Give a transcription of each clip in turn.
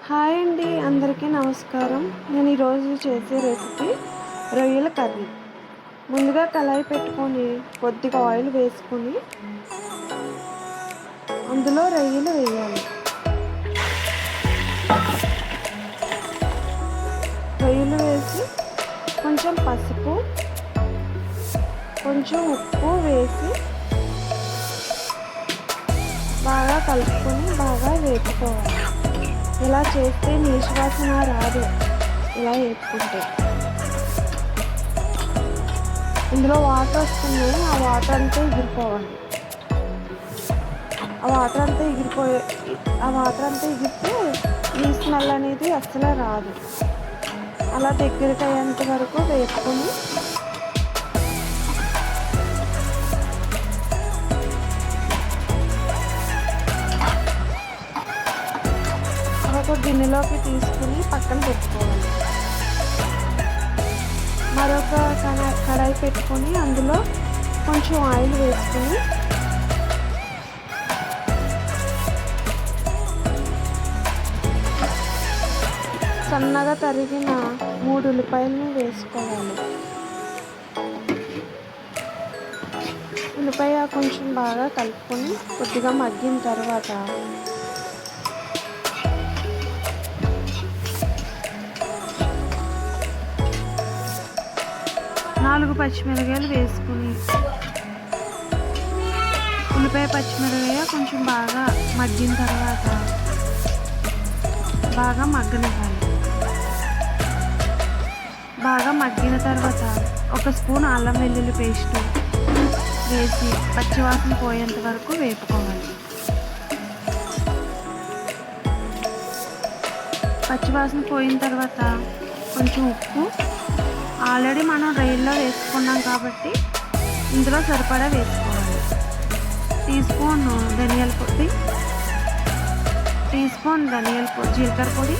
Hi అండి, అందరికీ నమస్కారం. నేను ఈరోజు చేసే రెసిపీ రొయ్యల కర్రీ. ముందుగా కళాయి పెట్టుకొని కొద్దిగా ఆయిల్ వేసుకొని అందులో రొయ్యలు వేయాలి. రొయ్యలు వేసి కొంచెం పసుపు, కొంచెం ఉప్పు వేసి బాగా కలుపుకొని బాగా వేపుకోవాలి. ఇలా చేస్తే నీసు వాసన రాదు. ఇలా వేపుకుంటే ఇందులో వాటర్ వస్తున్నాయి, ఆ వాటర్ అంతా ఎగిరిపోవాలి. ఆ వాటర్ అంతా ఎగిరితే ఈ స్మెల్ అనేది అస్సలు రాదు. అలా దగ్గరికి అయ్యేంత వరకు వేపుకొని ఒక గిన్నెలోకి తీసుకుని పక్కన పెట్టుకోవాలి. మరొక కడాయి పెట్టుకొని అందులో కొంచెం ఆయిల్ వేసుకొని సన్నగా తరిగిన 3 ఉల్లిపాయలను వేసుకోవాలి. ఉల్లిపాయ కొంచెం బాగా కలుపుకొని కొద్దిగా మగ్గిన తర్వాత 4 పచ్చిమిరపకాయలు వేసుకుని ఉల్లిపాయ పచ్చిమిరపకాయ కొంచెం బాగా మగ్గిన తర్వాత బాగా మగ్గనివ్వాలి. బాగా మగ్గిన తర్వాత 1 స్పూన్ అల్లం వెల్లుల్లి పేస్ట్ వేసి పచ్చివాసన పోయేంత వరకు వేపుకోవాలి. పచ్చివాసన పోయిన తర్వాత కొంచెం ఉప్పు, ఆల్రెడీ మనం రొయ్యల్లో వేసుకున్నాం కాబట్టి ఇందులో సరిపడా వేసుకోవాలి. టీ స్పూన్ ధనియాల పొడి, జీలకర్ర పొడి,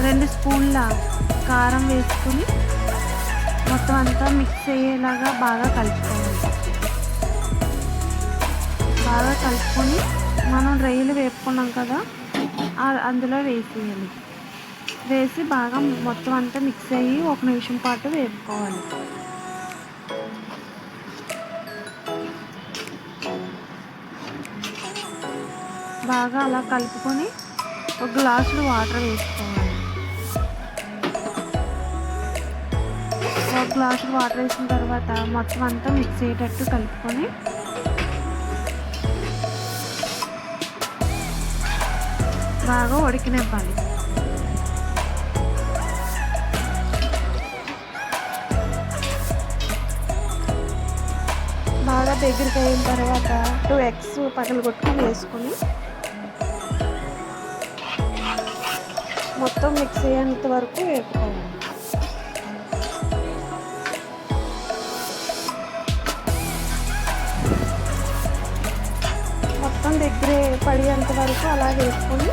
రెండు స్పూన్ల కారం వేసుకుని మొత్తం అంతా మిక్స్ అయ్యేలాగా బాగా కలుపుకోవాలి. బాగా కలుపుకొని మనం రొయ్యలు వేపుకున్నాం కదా, అందులో వేసేయాలి. వేసి బాగా మొత్తం అంతా మిక్స్ అయ్యి 1 నిమిషం పాటు వేపుకోవాలి. బాగా అలా కలుపుకొని 1 గ్లాసులు వాటర్ వేసుకోవాలి. 1 గ్లాసులు వాటర్ వేసిన తర్వాత మొత్తం అంతా మిక్స్ అయ్యేటట్టు కలుపుకొని బాగా ఉడికినివ్వాలి. బాగా దగ్గరికి అయిన తర్వాత 2 ఎగ్స్ పగలగొట్టుకొని వేసుకొని మొత్తం మిక్స్ అయ్యేంత వరకు వేపుకోవాలి. మొత్తం దగ్గర పడేంత వరకు అలా వేసుకొని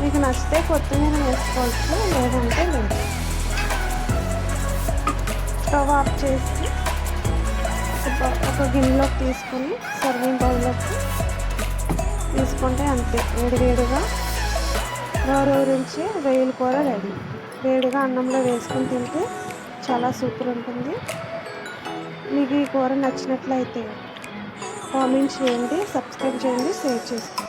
మీకు నచ్చితే కొత్తిమీర వేసుకోవచ్చు, లేదంటే లేదు. స్టవ్ ఆఫ్ చేసి ఒక గిన్నెలోకి తీసుకొని సర్వింగ్ బౌల్లోకి తీసుకుంటే అంతే, వేడివేడిగా నోరూరించి రొయ్యల కూర రెడీ. వేడిగా అన్నంలో వేసుకొని తింటే చాలా సూపర్ ఉంటుంది. మీకు ఈ కూర నచ్చినట్లయితే కామెంట్ చేయండి, సబ్స్క్రైబ్ చేయండి, షేర్ చేసుకోండి.